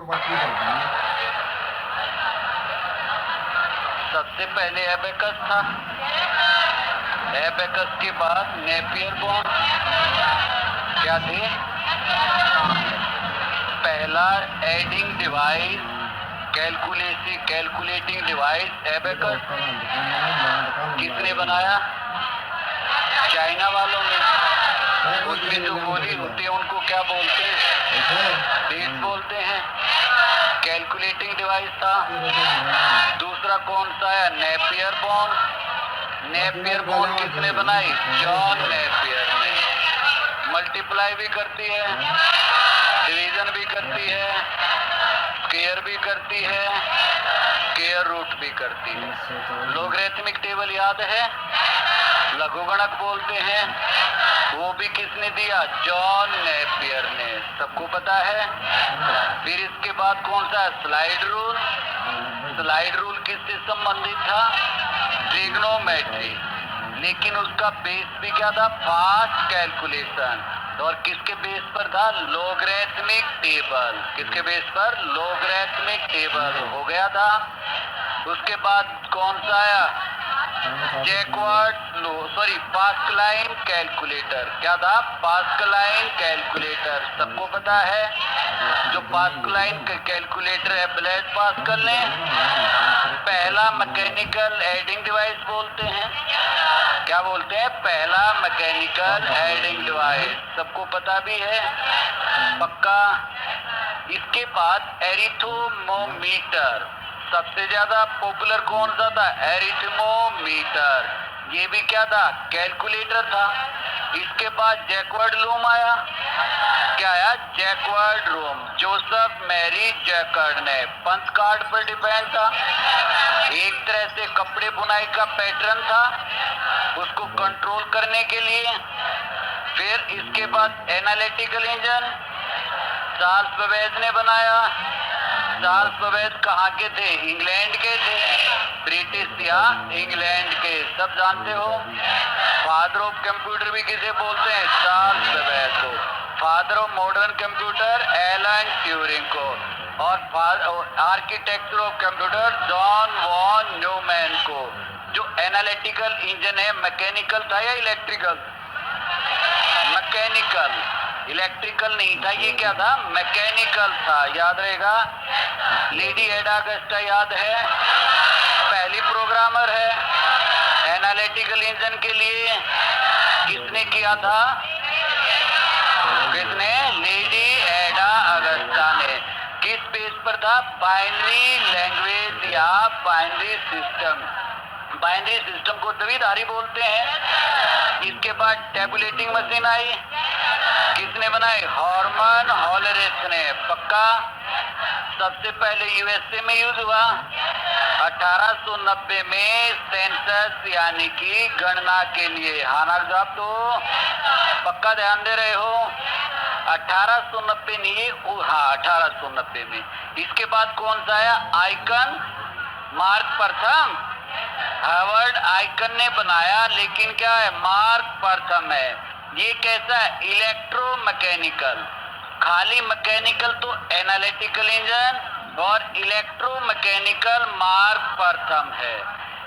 और बाकी कर देंगे। सबसे पहले एबेकस था, एबेकस के बाद नेपियर बॉन्ड क्या थे? पहला adding device, calculating device abacus किसने बनाया? चाइना वालों ने। उसमें जो गोली होती है उनको क्या बोलते हैं? बीट बोलते हैं। कैलकुलेटिंग डिवाइस था। दूसरा कौन सा है? Napier bond. नेपियर बॉन्ड किसने बनाई? जॉन नेपियर ने। मल्टीप्लाई भी करती है, डिवीजन भी करती है, स्क्वायर भी करती है, स्क्वायर रूट भी करती है। लोगरिथमिक टेबल याद है? लघुगणक बोलते हैं, वो भी किसने दिया? जॉन नेपियर ने। सबको पता है। फिर इसके बाद कौन सा? Slide rule. स्लाइड रूल किससे संबंधित था? ट्रिग्नोमेट्री। लेकिन उसका बेस भी क्या था? Fast calculation. और किसके बेस पर था? Logarithmic table. किसके बेस पर? लोगरिथमिक टेबल हो गया था। उसके बाद कौन सा आया? Pascaline calculator. क्या था? Pascaline calculator. सबको पता है। जो पास्कलाइन कैलकुलेटर है ब्लेज पास्कल ने पहला मैकेनिकल एडिंग डिवाइस बोलते हैं। क्या बोलते हैं? पहला मैकेनिकल एडिंग डिवाइस। सबको पता भी है पक्का। इसके बाद एरिथोमोमीटर। सबसे ज्यादा पॉपुलर कौन सा था? एरिथमोमीटर। ये भी क्या था? कैलकुलेटर था। इसके बाद जैकवर्ड लूम आया। क्या आया? Jacquard loom. Joseph Marie Jacquard ने। पंच कार्ड पर डिपेंड था। एक तरह से कपड़े बुनाई का पैटर्न था, उसको कंट्रोल करने के लिए। फिर इसके बाद एनालिटिकल इंजन चार्ल्स बेबेज ने बनाया। चार्ल्स बेबेज कहाँ के थे? इंग्लैंड के थे। ब्रिटिश या इंग्लैंड के, सब जानते हो। फादर ऑफ कंप्यूटर भी किसे बोलते हैं? चार्ल्स बेबेज को। Father of modern computer Alan Turing को। और architecture of computer John von Neumann को। जो एनालिटिकल इंजन है मैकेनिकल था या इलेक्ट्रिकल? मैकेनिकल। इलेक्ट्रिकल नहीं था। ये क्या था? मैकेनिकल था। याद रहेगा। लेडी एडा अगस्टा याद है, पहली प्रोग्रामर है। एनालिटिकल इंजन के लिए किसने किया था? किसने? लेडी एडा अगस्टा ने। किस बेस पर था? बाइनरी लैंग्वेज या बाइनरी सिस्टम। बाइनरी सिस्टम को द्विधारी बोलते हैं। इसके बाद टेबुलेटिंग मशीन आई। किसने बनाई? हॉर्मन हॉलरेस ने। पक्का। सबसे पहले यूएसए में यूज हुआ। 1890 में सेंसस यानी कि गणना के लिए। हाँ ना साहब, तो पक्का ध्यान दे रहे हो। 1890 नहीं, हाँ 1890 में। इसके बाद कौन सा आया? आइकन मार्क प्रथम। हार्वर्ड आइकन ने बनाया, लेकिन क्या है? मार्क प्रथम है। ये कैसा है? इलेक्ट्रोमैकेनिकल। खाली मैकेनिकल तो एनालिटिकल इंजन, और इलेक्ट्रोमैकेनिकल मार्क प्रथम है।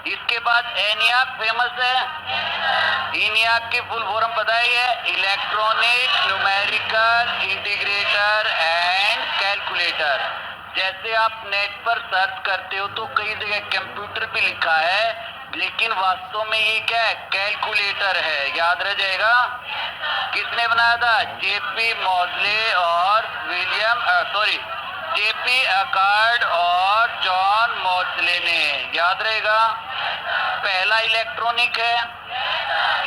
इसके बाद एनियाक फेमस है। एनियाक की फुल फॉर्म पता ही है? Electronic numerical integrator and calculator. जैसे आप नेट पर सर्च करते हो तो कई जगह कंप्यूटर भी लिखा है, लेकिन वास्तव में ये क्या है? कैलकुलेटर है। याद रह जाएगा। किसने बनाया था? जेपी मॉडले और जेपी अकार्ड और जॉन मॉडले ने। याद रहेगा। पहला इलेक्ट्रॉनिक है।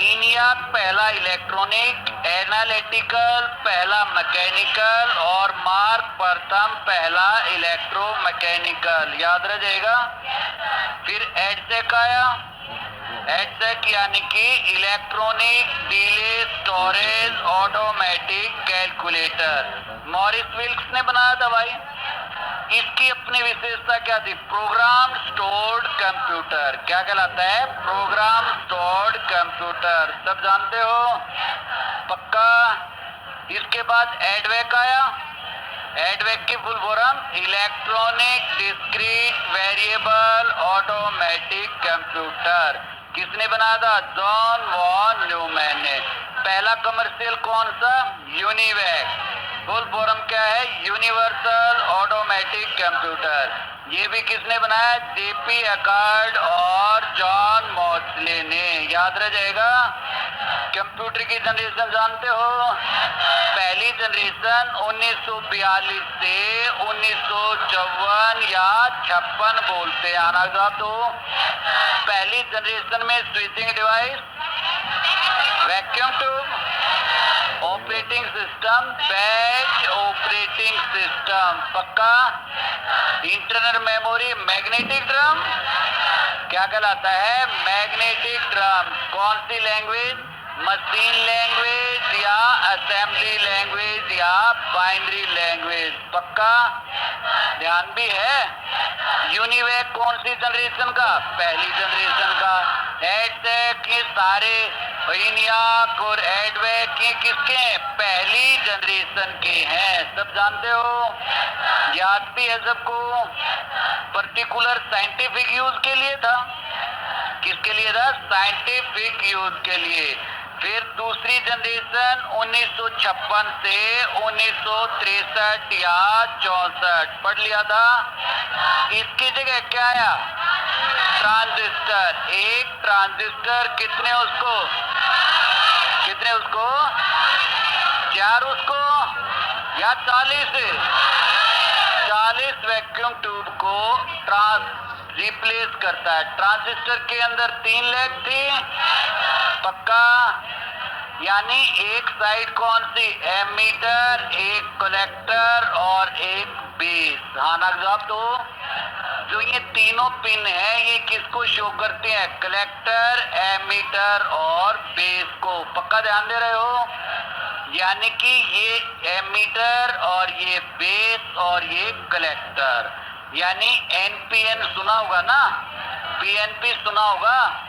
इनियाक पहला इलेक्ट्रॉनिक, एनालिटिकल पहला मैकेनिकल, और मार्क प्रथम पहला इलेक्ट्रोमैकेनिकल। याद रह जाएगा। फिर एडसेक आया। एडसेक यानी कि electronic delay storage automatic calculator. Maurice Wilkes ने बनाया था भाई। इसकी अपनी विशेषता क्या थी? Program stored computer. क्या कहलाता है? Program stored computer. सब जानते हो पक्का। इसके बाद एडवेक आया। एडवेक की full form electronic discrete variable automatic computer. किसने बनाया था? जॉन वॉन न्यूमैन ने। पहला कमर्शियल कौन सा? यूनिवैक। फुल फॉर्म क्या है? Universal automatic computer. ये भी किसने बनाया? जेपी अकार्ड और जॉन मॉसले ने। याद रह जाएगा। कंप्यूटर की जनरेशन जानते हो? पहली जनरेशन 1942 से 1954 या 56 बोलते हैं। आना साहब, तो पहली जनरेशन में switching device, vacuum tube, operating system, batch operating system. पक्का? Internal memory, magnetic drum. क्या कहलाता है? Magnetic drum. कौन सी लैंग्वेज? मशीन लैंग्वेज या असेंबली लैंग्वेज या बाइनरी लैंग्वेज। पक्का? ध्यान भी है। यूनिवैक कौन सी जनरेशन का? पहली जनरेशन का। एडवेक ये सारे इनियाक और एडवेक ये किसके हैं? पहली जनरेशन के हैं। सब जानते हो? याद भी है सबको। पर्टिकुलर साइंटिफिक यूज के लिए था। किसके लिए था? साइंटिफिक यूज के लिए। फिर दूसरी जनरेशन 1956 से 1963 या 64 पढ़ लिया था। इसकी जगह क्या आया? ट्रांजिस्टर। एक ट्रांजिस्टर कितने उसको? कितने उसको? 4 उसको या 40? 40 वैक्यूम ट्यूब को रिप्लेस करता है। ट्रांजिस्टर के अंदर 3 लेग थी। पक्का? यानी एक साइड कौन सी? एमीटर, एक कलेक्टर और एक बेस। हाँ ना जवाब। तो जो ये तीनों पिन है ये किसको शो करते हैं? कलेक्टर, एमीटर और बेस को। पक्का ध्यान दे रहे हो? यानी कि ये एमीटर और ये बेस और ये कलेक्टर, यानी एनपीएन सुना होगा ना, पीएनपी सुना होगा।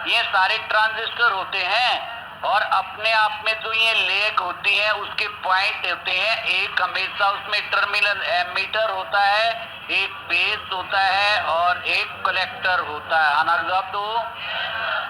ये सारे ट्रांजिस्टर होते हैं और अपने आप में जो ये लेग होती है उसके पॉइंट होते हैं। एक हमेशा उसमें टर्मिनल एमीटर होता है, एक बेस होता है और एक कलेक्टर होता है। आना जवाब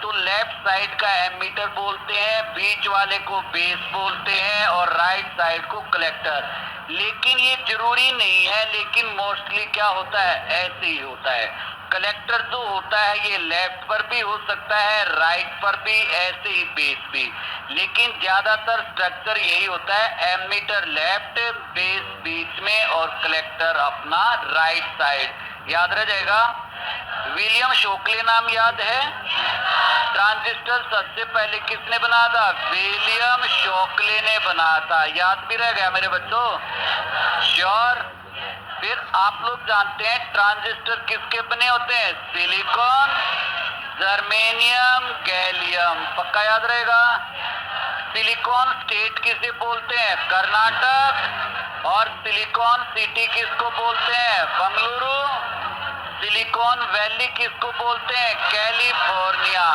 तो लेफ्ट साइड का एमीटर बोलते हैं, बीच वाले को बेस बोलते हैं और राइट साइड को कलेक्टर। लेकिन ये जरूरी नहीं है, लेकिन मोस्टली क्या होता है? ऐसे ही होता है। कलेक्टर जो होता है ये लेफ्ट पर भी हो सकता है, राइट पर भी, ऐसे ही बेस भी। लेकिन ज्यादातर स्ट्रक्चर यही होता है, एमीटर लेफ्ट, बेस बीच में और कलेक्टर अपना राइट साइड। याद रह जाएगा। विलियम शोकले नाम याद है? ट्रांजिस्टर सबसे पहले किसने बनाया था? विलियम शोकले ने बनाया था। याद भी रह गया मेरे बच्चों? श्योर। फिर आप लोग जानते हैं ट्रांजिस्टर किसके बने होते हैं? Silicon, germanium, gallium. पक्का याद रहेगा। सिलिकॉन स्टेट किसे बोलते हैं? कर्नाटक। और सिलिकॉन सिटी किसको बोलते हैं? बंगलुरु। सिलिकॉन वैली किसको बोलते हैं? कैलिफोर्निया।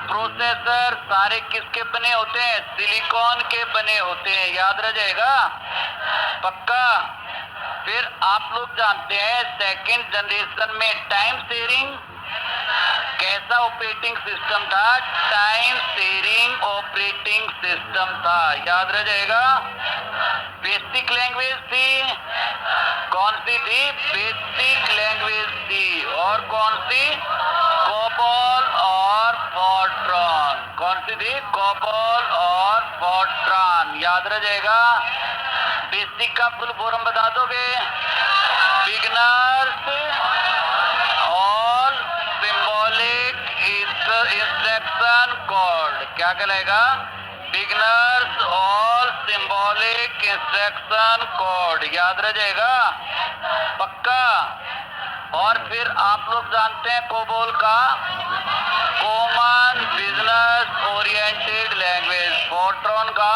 प्रोसेसर सारे किसके बने होते हैं? सिलिकॉन के बने होते हैं। याद रह जाएगा। पक्का। फिर आप लोग जानते हैं सेकंड जनरेशन में टाइम शेयरिंग कैसा ऑपरेटिंग सिस्टम था? टाइम शेयरिंग ऑपरेटिंग सिस्टम था। याद रह जाएगा। बेसिक लैंग्वेज थी। कौन सी थी? बेसिक लैंग्वेज थी। और कौन सी? कोबॉल और फॉर्ट्रॉन। कौन सी थी? कोबॉल और फॉर्ट्रॉन। याद रह जाएगा। बेसिक का फुल फॉर्म बता दोगे? Beginners all symbolic instruction code. क्या कहलाएगा? Beginners all symbolic instruction code. याद रह जाएगा। पक्का। और फिर आप लोग जानते हैं कोबोल का common business oriented language, Fortran का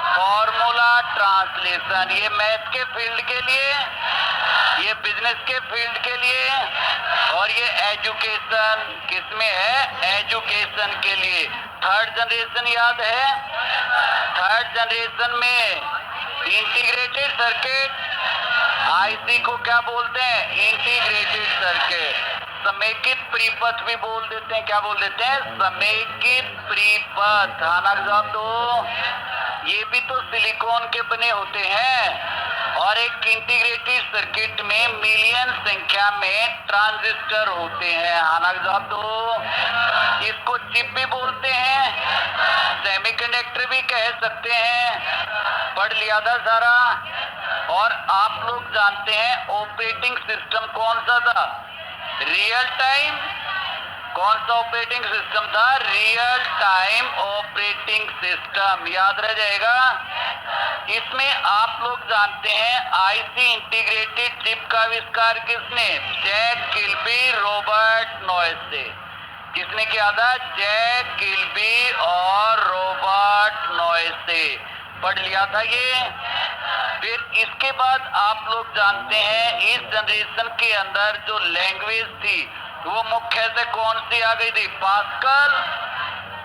फॉर्मूला ट्रांसलेशन। ये मैथ के फील्ड के लिए, ये बिजनेस के फील्ड के लिए, और ये एजुकेशन किसमें है? एजुकेशन के लिए। थर्ड जनरेशन याद है? थर्ड जनरेशन में इंटीग्रेटेड सर्किट आईसी को क्या बोलते हैं? Integrated circuit. समेकित प्रीपथ भी बोल देते हैं, क्या बोल देते हैं? समेकित प्रीपथ। हाँ ना जवाब दो। ये भी तो सिलिकॉन के बने होते हैं और एक इंटीग्रेटेड सर्किट में मिलियन संख्या में ट्रांजिस्टर होते हैं। हाँ ना जवाब दो। इसको चिप भी बोलते हैं, सेमीकंडक्टर भी कह सकते हैं। पढ़ लिया था सारा। और आप लोग जानते हैं ऑपरेटिंग सिस्टम कौन सा था? Real time. कौन सा ऑपरेटिंग सिस्टम था? Real time operating system. याद रह जाएगा। इसमें आप लोग जानते हैं आईसी इंटीग्रेटेड चिप का आविष्कार किसने? जैक किल्बी, रॉबर्ट नॉइस से। किसने किया था? जैक किल्बी और रॉबर्ट नॉइस से। पढ़ लिया था ये। फिर इसके बाद आप लोग जानते हैं इस जनरेशन के अंदर जो लैंग्वेज थी वो मुख्य से कौन सी आ गई थी? पास्कल।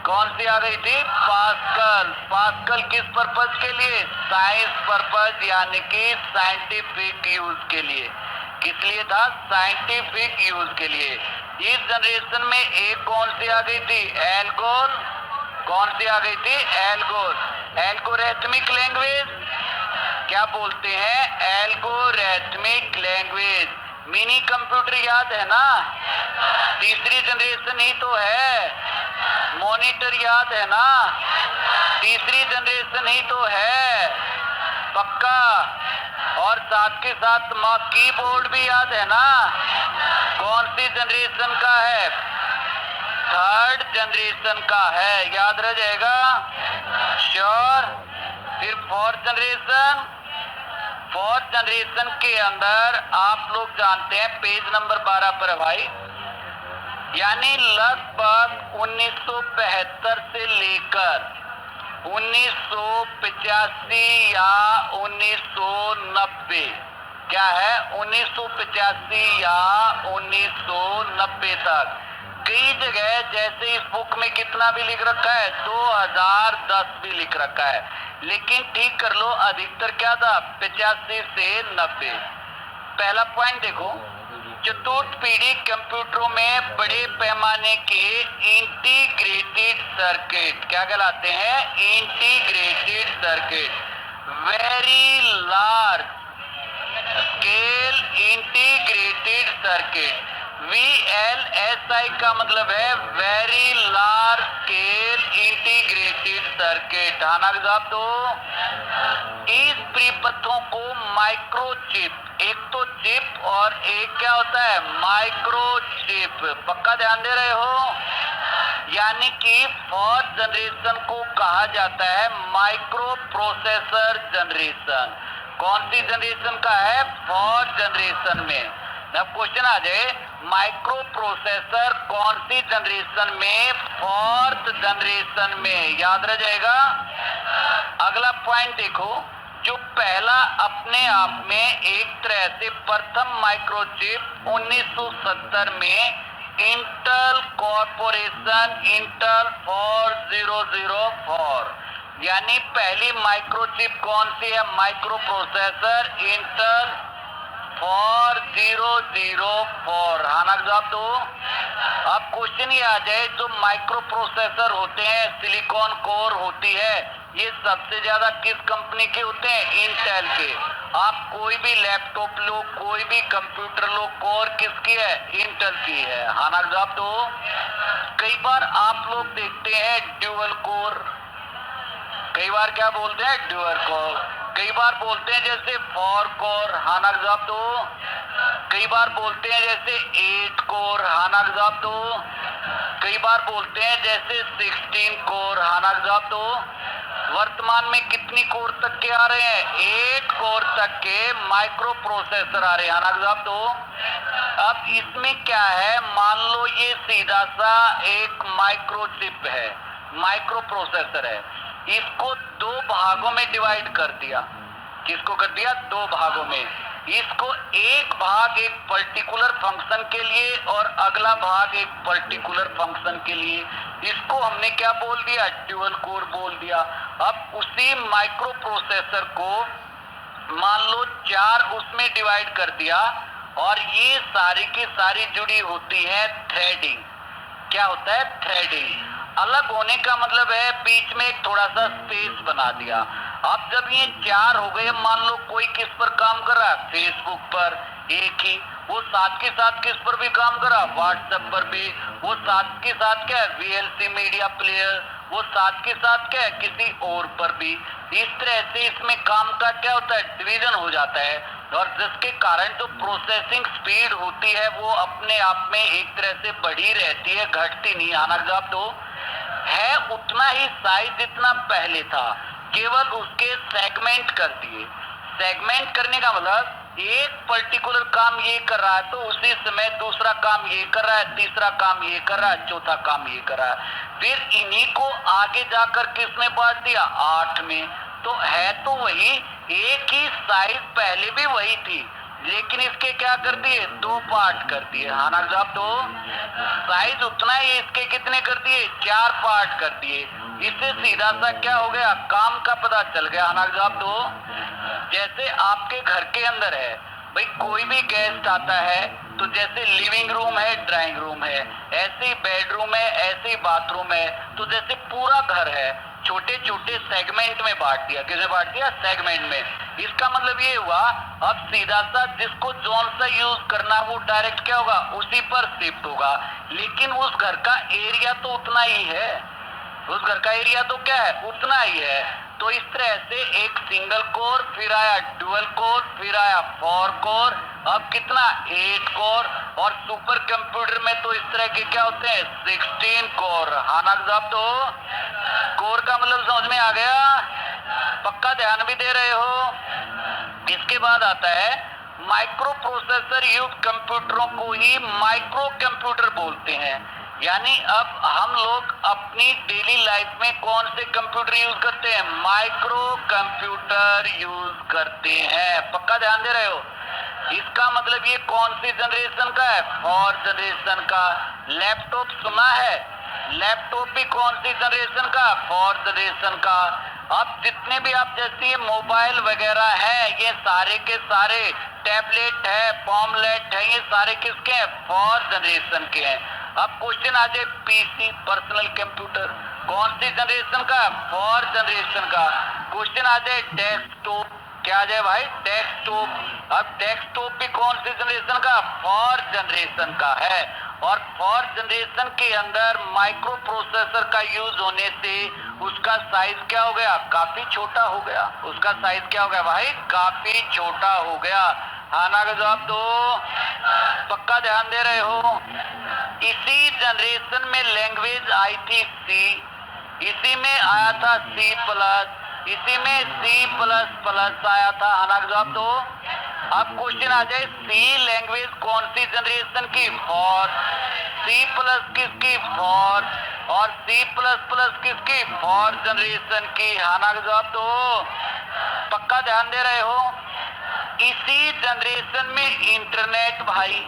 कौन सी आ गई थी? पास्कल। पास्कल किस पर्पज के लिए? साइंस पर्पज, यानी कि साइंटिफिक यूज के लिए। किस लिए था? साइंटिफिक यूज के लिए। इस जनरेशन में एक कौन सी आ गई थी? एल्गोल। कौन सी आ गई थी? एल्गोल। एल्गोरिथमिक लैंग्वेज क्या बोलते हैं? Algorithmic language. मिनी कंप्यूटर याद है ना? तीसरी जनरेशन ही तो है। मॉनिटर याद है ना? तीसरी जनरेशन ही तो है पक्का। और साथ के साथ कीबोर्ड भी याद है ना? कौन सी जनरेशन का है? थर्ड जनरेशन का है। याद रह जाएगा? श्योर। फिर फोर्थ जनरेशन। फोर्थ जनरेशन के अंदर आप लोग जानते हैं पेज नंबर 12 पर भाई, यानी लगभग 1975 से लेकर 1985 या 1990, क्या है? 1985 या 1990 तक कई जगह, जैसे इस बुक में कितना भी लिख रखा है 2010 भी लिख रखा है, लेकिन ठीक कर लो अधिकतर क्या था? 85 से 90। पहला पॉइंट देखो, चतुर्थ पीढ़ी कंप्यूटरों में बड़े पैमाने के इंटीग्रेटेड सर्किट क्या कहलाते हैं? Integrated circuit. Very large scale integrated circuit. VLSI का मतलब है very large scale integrated circuit. आना जवाब दो। इस परिपथों को माइक्रोचिप, एक तो चिप और एक क्या होता है? माइक्रोचिप। पक्का ध्यान दे रहे हो? यानी कि फोर्थ जनरेशन को कहा जाता है माइक्रो प्रोसेसर जनरेशन। कौन सी जनरेशन का है? फोर्थ जनरेशन में। अब क्वेश्चन आ जाए, माइक्रो प्रोसेसर कौन सी जनरेशन में? फोर्थ जनरेशन में। याद रह जाएगा। अगला पॉइंट देखो, जो पहला अपने आप में एक तरह से प्रथम माइक्रोचिप 1970 में इंटेल कॉर्पोरेशन, इंटेल 4004, यानी पहली माइक्रोचिप कौन सी है? Micro processor Intel 4004। हाना जवाब दो। अब क्वेश्चन ये आ जाए, जो माइक्रो प्रोसेसर होते हैं, सिलिकॉन कोर होती है, ये सबसे ज्यादा किस कंपनी के होते हैं? इंटेल के। आप कोई भी लैपटॉप लो, कोई भी कंप्यूटर लो, कोर किसकी है? इंटेल की है। हाना जवाब दो। कई बार आप लोग देखते हैं ड्यूअल कोर, कई बार क्या बोलते हैं? Dual core. कई बार बोलते हैं जैसे 4 कोर। हाना जवाब दो। कई बार बोलते हैं जैसे 8 कोर। हाना जवाब दो। कई बार बोलते हैं जैसे 16 कोर। हाना जवाब दो। वर्तमान में कितनी कोर तक के आ रहे हैं? 8 कोर तक के माइक्रो प्रोसेसर आ रहे हैं। हाना जवाब दो। अब इसमें क्या है? मान लो ये सीधा सा एक माइक्रोचिप है, माइक्रो प्रोसेसर है, इसको दो भागों में डिवाइड कर दिया। किसको कर दिया? दो भागों में। इसको एक भाग एक पर्टिकुलर फंक्शन के लिए और अगला भाग एक पर्टिकुलर फंक्शन के लिए, इसको हमने क्या बोल दिया? ड्यूअल कोर बोल दिया। अब उसी माइक्रो प्रोसेसर को मान लो 4 उसमें डिवाइड कर दिया, और ये सारी की सारी जुड़ी होती है थ्रेडिंग। क्या होता है? थ्रेडिंग। अलग होने का मतलब है बीच में एक थोड़ा सा स्पेस बना दिया। अब जब ये 4 हो गए, मान लो कोई किस पर काम कर रहा है, फेसबुक पर एक ही, वो साथ के साथ किस पर भी काम कर रहा है, व्हाट्सएप पर भी, वो साथ के साथ क्या है, वीएलसी मीडिया प्लेयर, वो साथ के साथ क्या है, किसी और पर भी। इस तरह से इसमें काम का क्या होता है, डिवीजन हो जाता है, और जिसके कारण जो प्रोसेसिंग स्पीड होती है वो अपने आप में एक तरह से बढ़ी रहती है, घटती नहीं। आना जवाब दो। है उतना ही साइज जितना पहले था, केवल उसके सेगमेंट कर दिए। सेगमेंट करने का मतलब एक पर्टिकुलर काम ये कर रहा है तो उसी समय दूसरा काम ये कर रहा है, तीसरा काम ये कर रहा है, चौथा काम ये कर रहा है। फिर इन्हीं को आगे जाकर किसने बांट दिया, 8 में। तो है तो वही, एक ही साइज पहले भी वही थी, लेकिन इसके क्या कर दिए, 2 पार्ट कर दिए। हाँ ना जवाब दो। साइज उतना ही, इसके कितने कर दिए, 4 पार्ट कर दिए। इससे सीधा सा क्या हो गया, काम का पता चल गया। हाँ ना जवाब दो। जैसे आपके घर के अंदर है भाई, कोई भी गेस्ट आता है तो जैसे लिविंग रूम है, ड्राइंग रूम है, ऐसे ही बेडरूम है, ऐसे ही बाथरूम है, तो जैसे पूरा घर है छोटे छोटे सेगमेंट में बांट दिया। किसने बांट दिया, सेगमेंट में। इसका मतलब ये हुआ, अब सीधा सा जिसको जोन सा यूज करना वो डायरेक्ट क्या होगा, उसी पर शिफ्ट होगा। लेकिन उस घर का एरिया तो उतना ही है, उस घर का एरिया तो क्या है, उतना ही है। तो इस तरह से एक सिंगल कोर, फिर आया डुअल कोर, फिर आया 4 कोर, अब कितना, 8 कोर। और सुपर कंप्यूटर में तो इस तरह के क्या होते हैं, 16 कोर। हाँ ना जवाब दो। कोर का मतलब समझ में आ गया, पक्का ध्यान भी दे रहे हो। इसके बाद आता है माइक्रो प्रोसेसर युक्त कंप्यूटरों को ही माइक्रो कंप्यूटर बोलते हैं। यानी अब हम लोग अपनी डेली लाइफ में कौन से कंप्यूटर यूज करते हैं, माइक्रो कंप्यूटर यूज करते हैं। पक्का ध्यान दे रहे हो। इसका मतलब ये कौन सी जनरेशन का है, 4th जनरेशन का। लैपटॉप सुना है, लैपटॉप भी कौन सी जनरेशन का, 4th जनरेशन का। अब जितने भी आप जैसे मोबाइल वगैरह है, ये सारे के सारे, टैबलेट है, पॉमलेट है, ये सारे किसके हैं, 4th जनरेशन के हैं। अब क्वेश्चन आ जाए पीसी, पर्सनल कंप्यूटर, कौन सी जनरेशन का, 4th जनरेशन का। क्वेश्चन आ जाए डेस्कटॉप, क्या आ जाए भाई, डेस्कटॉप। अब डेस्कटॉप भी कौन सी जनरेशन का, 4th जनरेशन का है। और 4th जनरेशन के अंदर माइक्रो प्रोसेसर का यूज होने से उसका साइज क्या हो गया, काफी छोटा हो गया। उसका साइज क्या हो गया भाई, काफी छोटा हो गया। हाँ ना का जवाब दो। पक्का ध्यान दे रहे हो। इसी जनरेशन में लैंग्वेज आई थी सी, इसी में आया था सी प्लस, इसी में सी प्लस प्लस आया था। हाँ ना का जवाब दो। अब क्वेश्चन आ जाए, सी लैंग्वेज कौन सी जनरेशन की, 4th। सी प्लस किसकी, 4th। और सी प्लस प्लस किसकी, 4th जनरेशन की। हाँ ना का जवाब दो। पक्का ध्यान दे रहे हो। इसी जनरेशन में इंटरनेट भाई,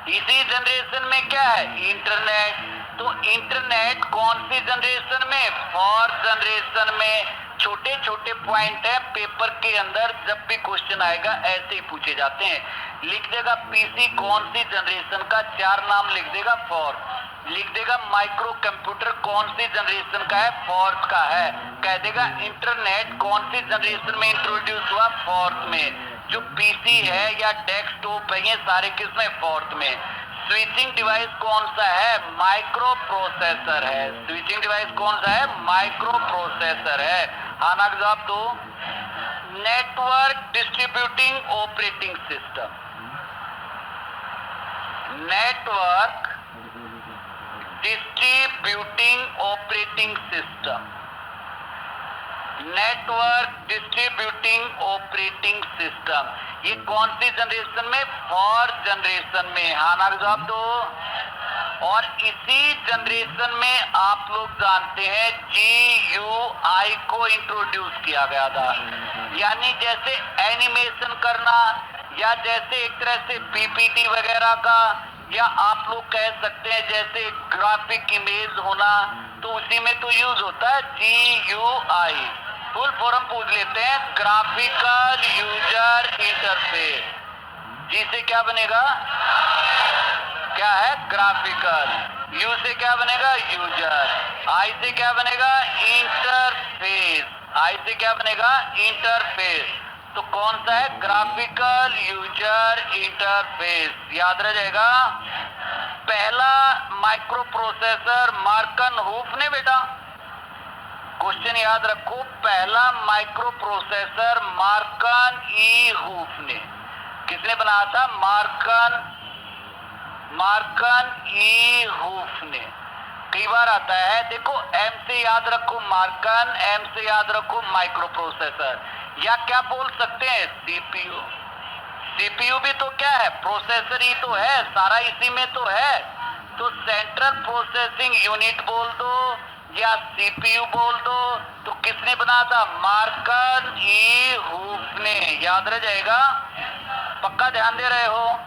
इसी जनरेशन में क्या है, इंटरनेट। तो इंटरनेट कौन सी जनरेशन में, 4th जनरेशन में। छोटे छोटे पॉइंट है पेपर के अंदर, जब भी क्वेश्चन आएगा ऐसे ही पूछे जाते हैं। लिख देगा पीसी कौन सी जनरेशन का, 4 नाम लिख देगा, 4th। लिख देगा माइक्रो कंप्यूटर कौन सी जनरेशन का है, 4th का है। कह देगा इंटरनेट कौन सी जनरेशन में इंट्रोड्यूस हुआ, 4th में। जो पीसी है या डेस्कटॉप है, ये सारे किसमें, 4th में। स्विचिंग डिवाइस कौन सा है, माइक्रो प्रोसेसर है। स्विचिंग डिवाइस कौन सा है, माइक्रो प्रोसेसर है। हाँ ना जवाब दो। Network distributing operating system, network distributing operating system, network distributing operating system, ये कौन सी जनरेशन में, 4th जनरेशन में। हाँ ना जवाब दो। और इसी जनरेशन में आप लोग जानते हैं GUI को इंट्रोड्यूस किया गया था। यानी जैसे एनिमेशन करना, या जैसे एक तरह से PPT वगैरह का, या आप लोग कह सकते हैं जैसे ग्राफिक इमेज होना, तो उसी में तो यूज होता है GUI। फुल फॉर्म पूछ लेते हैं, ग्राफिकल यूजर इंटरफेस। जी से क्या बनेगा, क्या है, ग्राफिकल। यू से क्या बनेगा, यूजर। आई से क्या बनेगा, इंटरफेस। आई से क्या बनेगा, इंटरफेस। तो कौन सा है, ग्राफिकल यूजर इंटरफेस। याद रह जाएगा। पहला माइक्रो प्रोसेसर मार्कन हूफ ने बेटा, क्वेश्चन याद रखो, पहला माइक्रो प्रोसेसर मार्कन ई हूफ ने। किसने बनाया था, मार्कन ई हूफ ने। कई बार आता है, देखो एम से याद रखो मार्कन, एम से याद रखो माइक्रो प्रोसेसर, या क्या बोल सकते हैं, सीपीयू। सीपीयू भी तो क्या है, प्रोसेसर ही तो है, सारा इसी में तो है। तो सेंट्रल प्रोसेसिंग यूनिट बोल दो या सीपीयू बोल दो। तो किसने बनाया था, मार्कन ई हूफ ने। याद रह जाएगा, पक्का ध्यान दे रहे हो।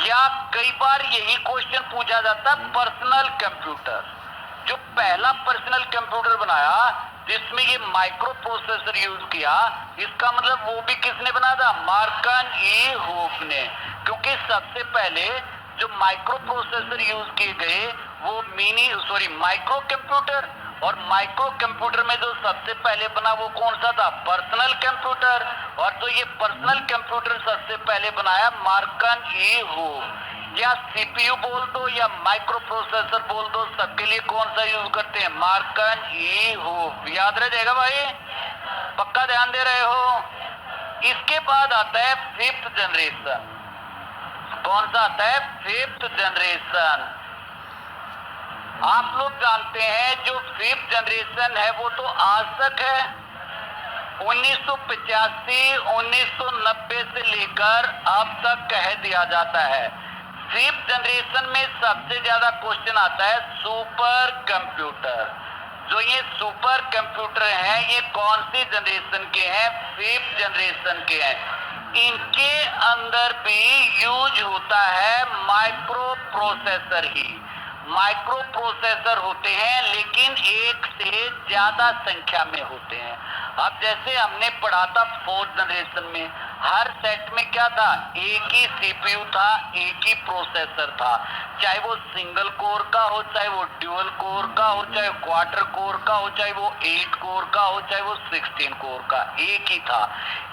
या कई बार यही क्वेश्चन पूछा जाता है, पर्सनल कंप्यूटर, जो पहला पर्सनल कंप्यूटर बनाया जिसमें ये माइक्रो प्रोसेसर यूज किया, इसका मतलब वो भी किसने बनाया था, मार्कन ई हूफ ने। क्योंकि सबसे पहले जो माइक्रो प्रोसेसर यूज किए गए वो माइक्रो कंप्यूटर, और माइक्रो कंप्यूटर में जो सबसे पहले बना वो कौन सा था, पर्सनल कंप्यूटर। और तो ये पर्सनल कंप्यूटर सबसे पहले बनाया मार्कन ई हूफ। या सीपीयू बोल दो या माइक्रो प्रोसेसर बोल दो, सबके लिए कौन सा यूज करते हैं, मार्कन ई हूफ। याद रह जाएगा भाई, पक्का ध्यान दे रहे हो। इसके बाद आता है फिफ्थ जनरेशन। कौन सा आता है, फिफ्थ जनरेशन। आप लोग जानते हैं जो फिफ्थ जनरेशन है वो तो आज तक है, 1985 1990 से लेकर अब तक कह दिया जाता है। फिफ्थ जनरेशन में सबसे ज्यादा क्वेश्चन आता है सुपर कंप्यूटर। जो ये सुपर कंप्यूटर हैं ये कौन सी जनरेशन के हैं, फिफ्थ जनरेशन के हैं। इनके अंदर भी यूज होता है माइक्रो प्रोसेसर ही। माइक्रो प्रोसेसर होते हैं लेकिन एक से ज्यादा संख्या में होते हैं। अब जैसे हमने पढ़ा था फोर्थ जनरेशन में, हर सेट में क्या था, एक ही सीपीयू था, एक ही प्रोसेसर था। चाहे वो सिंगल कोर का हो, चाहे वो ड्यूअल कोर का हो, चाहे क्वार्टर कोर का हो, चाहे वो 8 कोर का हो, चाहे वो 16 कोर का, एक ही था।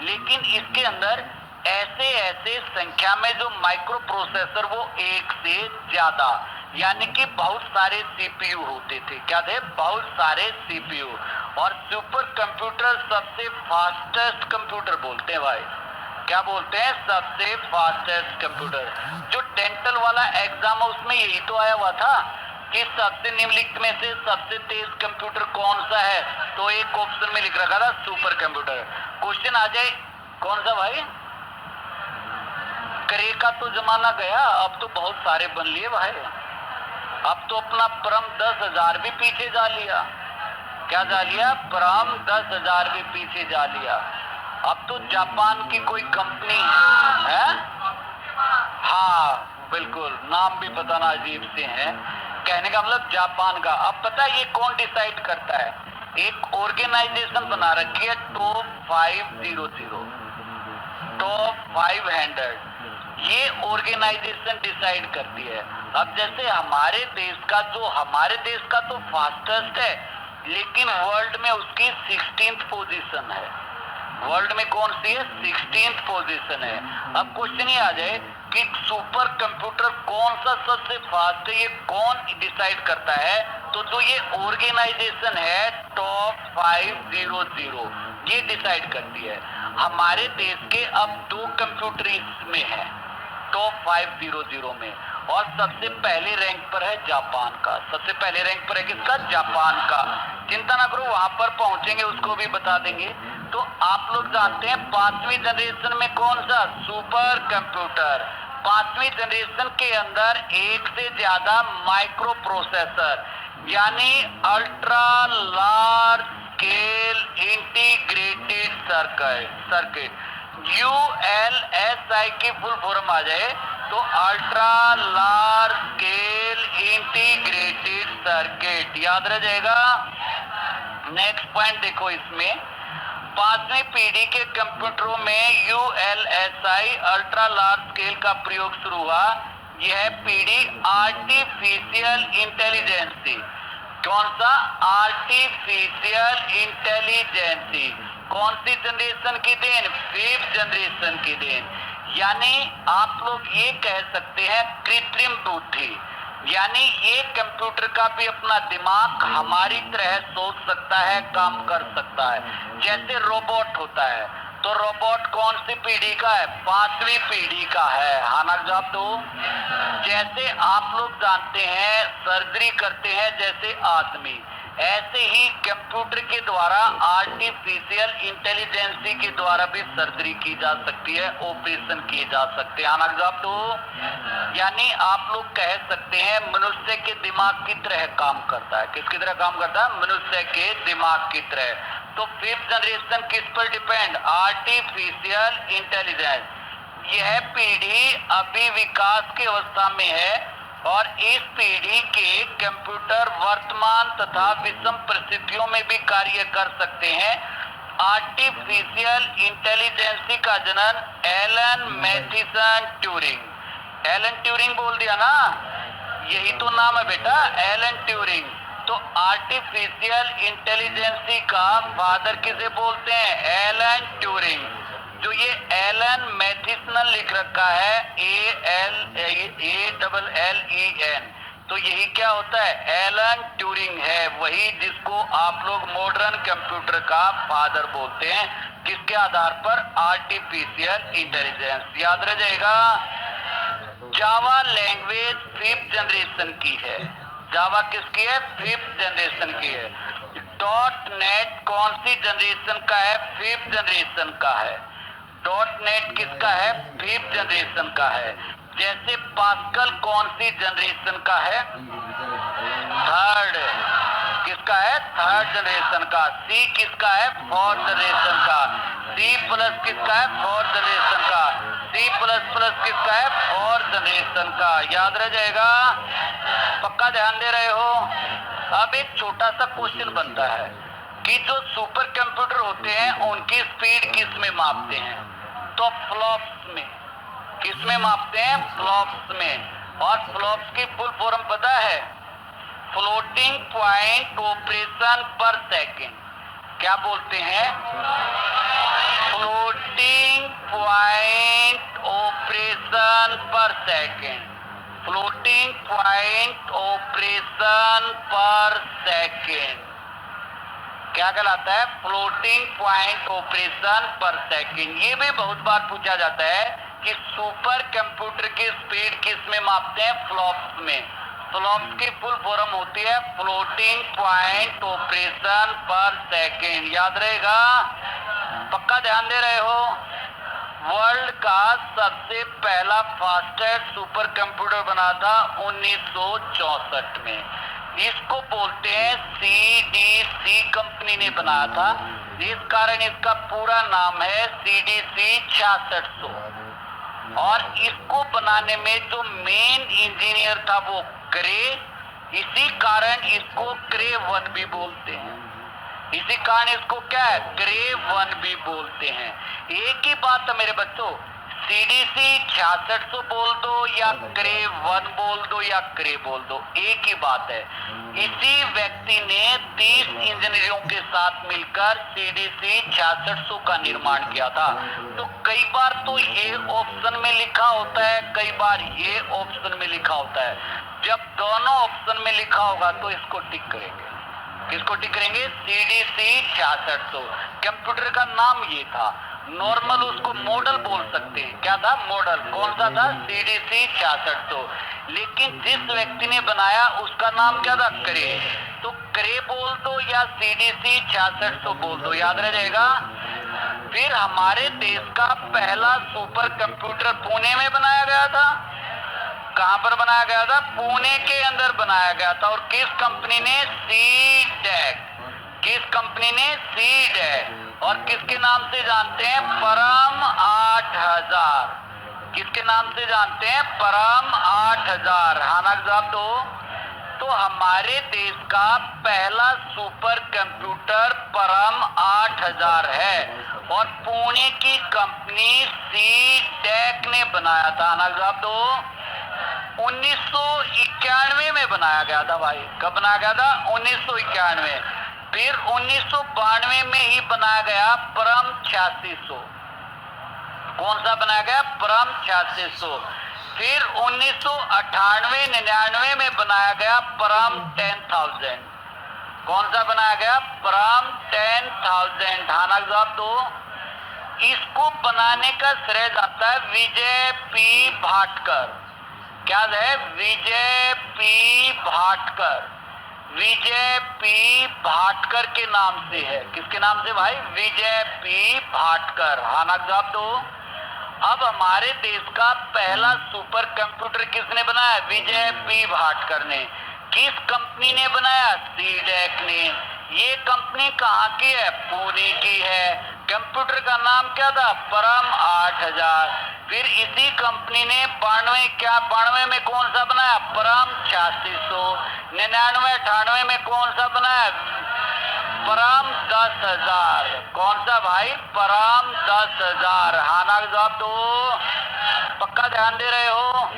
लेकिन इसके अंदर ऐसे ऐसे संख्या में जो माइक्रो प्रोसेसर वो एक से ज्यादा, यानी कि बहुत सारे सीपीयू होते थे। क्या थे, बहुत सारे सीपीयू। और सुपर कंप्यूटर सबसे फास्टेस्ट कंप्यूटर बोलते हैं भाई। क्या बोलते हैं, सबसे फास्टेस्ट कंप्यूटर। जो डेंटल वाला एग्जाम है उसमें यही तो आया हुआ था कि सबसे निम्नलिखित में से सबसे तेज कंप्यूटर कौन सा है, तो एक ऑप्शन में लिख रखा था सुपर कंप्यूटर। क्वेश्चन आ जाए कौन सा भाई, करे का तो जमाना गया, अब तो बहुत सारे बन लिए भाई। अब तो अपना परम 10,000 भी पीछे जा लिया। क्या जा लिया, परम 10,000 भी पीछे जा लिया। अब तो जापान की कोई कंपनी है, हाँ बिल्कुल, नाम भी पता ना अजीब से हैं। कहने का मतलब जापान का। अब पता है ये कौन डिसाइड करता है, एक ऑर्गेनाइजेशन बना रखी है टॉप 500, टॉप 500, ये ऑर्गेनाइजेशन डिसाइड करती है। अब जैसे हमारे देश का तो फास्टेस्ट है, लेकिन वर्ल्ड में उसकी 16th पोजीशन है। वर्ल्ड में कौन सी है, 16th पोजीशन है। अब क्वेश्चन ये आ जाए कि सुपर कंप्यूटर कौन सा सबसे फास्ट है, ये कौन डिसाइड करता है, तो जो ये ऑर्गेनाइजेशन है टॉप 500 ये डिसाइड करती है। हमारे देश के अब 2 कंप्यूटर इसमें है टॉप 500 में, और सबसे पहले रैंक पर है जापान का। सबसे पहले रैंक पर है किसका, जापान का। चिंता ना करो, वहां पर पहुंचेंगे उसको भी बता देंगे। तो आप लोग जानते हैं 5वीं जनरेशन में कौन सा, सुपर कंप्यूटर। 5वीं जनरेशन के अंदर एक से ज्यादा माइक्रो प्रोसेसर, यानी ultra large scale integrated circuit, ULSI की फुल फॉर्म आ जाए तो ultra large scale integrated circuit. याद रह जाएगा। नेक्स्ट पॉइंट देखो इसमें 5वीं पीढ़ी के कंप्यूटरों में ULSI अल्ट्रा लार्ज स्केल का प्रयोग शुरू हुआ। यह पीढ़ी आर्टिफिशियल इंटेलिजेंस, कौन सा? Artificial intelligence. कौन सी जनरेशन की देन? 5th जनरेशन की देन। यानी आप लोग ये कह सकते हैं कृत्रिम बुद्धि, यानी ये कंप्यूटर का भी अपना दिमाग हमारी तरह सोच सकता है, काम कर सकता है, जैसे रोबोट होता है। तो रोबोट कौन सी पीढ़ी का है? 5वीं पीढ़ी का है। हाँ ना जवाब दो। जैसे आप लोग जानते हैं सर्जरी करते हैं जैसे आदमी, ऐसे ही कंप्यूटर के द्वारा आर्टिफिशियल इंटेलिजेंस के द्वारा भी सर्जरी की जा सकती है, ऑपरेशन किए जा सकते हैं। हाँ ना जवाब दो। यानी आप लोग कह सकते हैं मनुष्य के दिमाग की तरह काम करता है। किसकी तरह काम करता है? मनुष्य के दिमाग की तरह। तो 5th जनरेशन किस पर डिपेंड? Artificial intelligence. यह पीढ़ी अभी विकास की अवस्था में है और इस पीढ़ी के कंप्यूटर वर्तमान तथा विषम परिस्थितियों में भी कार्य कर सकते हैं। आर्टिफिशियल इंटेलिजेंस का जन्म एलन मैथिसन ट्यूरिंग, एलन ट्यूरिंग बोल दिया ना, यही तो नाम है बेटा, एलन ट्यूरिंग। तो आर्टिफिशियल इंटेलिजेंस का फादर किसे बोलते हैं? Alan Turing. जो ये एलन मैथिसन लिख रखा है ALLEN, तो यही क्या होता है? एलन ट्यूरिंग है, वही जिसको आप लोग मॉडर्न कंप्यूटर का फादर बोलते हैं। किसके आधार पर? Artificial intelligence. याद रह जाएगा। जावा लैंग्वेज 5th जनरेशन की है। जावा किसकी है? 5th जनरेशन की है। .NET कौन सी जनरेशन का है? 5th जनरेशन का है। .NET किसका है? 5th जनरेशन का है। जैसे पास्कल कौन सी जनरेशन का है? 3rd। किसका है? 3rd जनरेशन का। C किसका है? 4th जनरेशन का। C प्लस किसका है? 4th जनरेशन का। C प्लस प्लस किसका है? 4th जनरेशन का। याद रह जाएगा। पक्का ध्यान दे रहे हो। अब एक छोटा सा क्वेश्चन बनता है कि जो सुपर कंप्यूटर होते हैं उनकी स्पीड किस में मापते हैं? तो फ्लॉप्स में। किस में मापते हैं? फ्लॉप्स में। और फ्लॉप्स की फुल फॉर्म पता है? फ्लोटिंग पॉइंट ऑपरेशन पर सेकेंड। क्या बोलते हैं? फ्लोटिंग पॉइंट ऑपरेशन पर सेकेंड। फ्लोटिंग पॉइंट ऑपरेशन पर सेकेंड क्या कहलाता है? फ्लोटिंग पॉइंट ऑपरेशन पर सेकेंड। ये भी बहुत बार पूछा जाता है कि सुपर कंप्यूटर की स्पीड किस में मापते हैं? फ्लॉप्स में। फ्लॉप्स की फुल फॉर्म होती है फ्लोटिंग पॉइंट ऑपरेशन पर सेकेंड। याद रहेगा। पक्का ध्यान दे रहे हो। वर्ल्ड का सबसे पहला फास्टेस्ट सुपर कंप्यूटर बना था 1964 में। इसको बोलते हैं CDC कंपनी ने बनाया था, इस कारण इसका पूरा नाम है CDC 6600। और इसको बनाने में जो मेन इंजीनियर था वो क्रे, इसी कारण इसको क्रे 1 भी बोलते हैं। इसी कारण इसको क्या है? क्रे 1 भी बोलते हैं। एक ही बात है मेरे बच्चों, CDC 6600 बोल दो या क्रे 1 बोल दो या क्रे बोल दो, एक ही बात है। इसी व्यक्ति ने 30 इंजीनियरों के साथ मिलकर CDC 6600 का निर्माण किया था। तो कई बार तो ये ऑप्शन में लिखा होता है, कई बार ये ऑप्शन में लिखा होता है। जब दोनों ऑप्शन में लिखा होगा तो इसको टिक करेंगे। किसको टिक करेंगे? CDC 6600। कंप्यूटर का नाम ये था। नॉर्मल उसको मॉडल बोल सकते हैं। क्या था? मॉडल। कौन सा था? CDC 6600। लेकिन जिस व्यक्ति ने बनाया उसका नाम क्या था? क्रे। तो क्रे बोल दो या CDC 6600 बोल दो, याद रह जाएगा। फिर हमारे देश का पहला सुपर कंप्यूटर पुणे में बनाया गया था। कहां पर बनाया गया था? पुणे के अंदर बनाया गया था। और किस कंपनी ने? C-DEC। किस कंपनी ने? C-DEC। और किसके नाम से जानते हैं? परम 8000। किसके नाम से जानते हैं? परम 8000। हाँ ना जवाब दो। तो हमारे देश का पहला सुपर कंप्यूटर परम 8000 है और पुणे की कंपनी सी-टेक ने बनाया था ना साहब। तो 1991 में बनाया गया था भाई। कब बनाया गया था? 1991। फिर 1992 में ही बनाया गया परम 8600। कौन सा बनाया गया? परम 8600। फिर 1998-99 में बनाया गया परम 10000। कौन सा बनाया गया? परम 10000। थाना साहब। तो इसको बनाने का श्रेय जाता है विजय पी भाटकर। क्या है? विजय पी भाटकर। विजय पी भाटकर के नाम से है। किसके नाम से भाई? विजय पी भाटकर। हाँ ना साहब। तो अब हमारे देश का पहला सुपर कंप्यूटर किसने बनाया? विजय पी भाटकर ने। किस कंपनी ने बनाया? सी-टेक ने। ये कंपनी कहाँ की है? पुणे की है। कंप्यूटर का नाम क्या था? परम 8000। फिर इसी कंपनी ने 92 में कौन सा बनाया? परम 8600। 99-98 में कौन सा बनाया? परम 10000। कौन सा भाई? परम 10000। हाँ ना साहब। तो पक्का ध्यान दे रहे हो?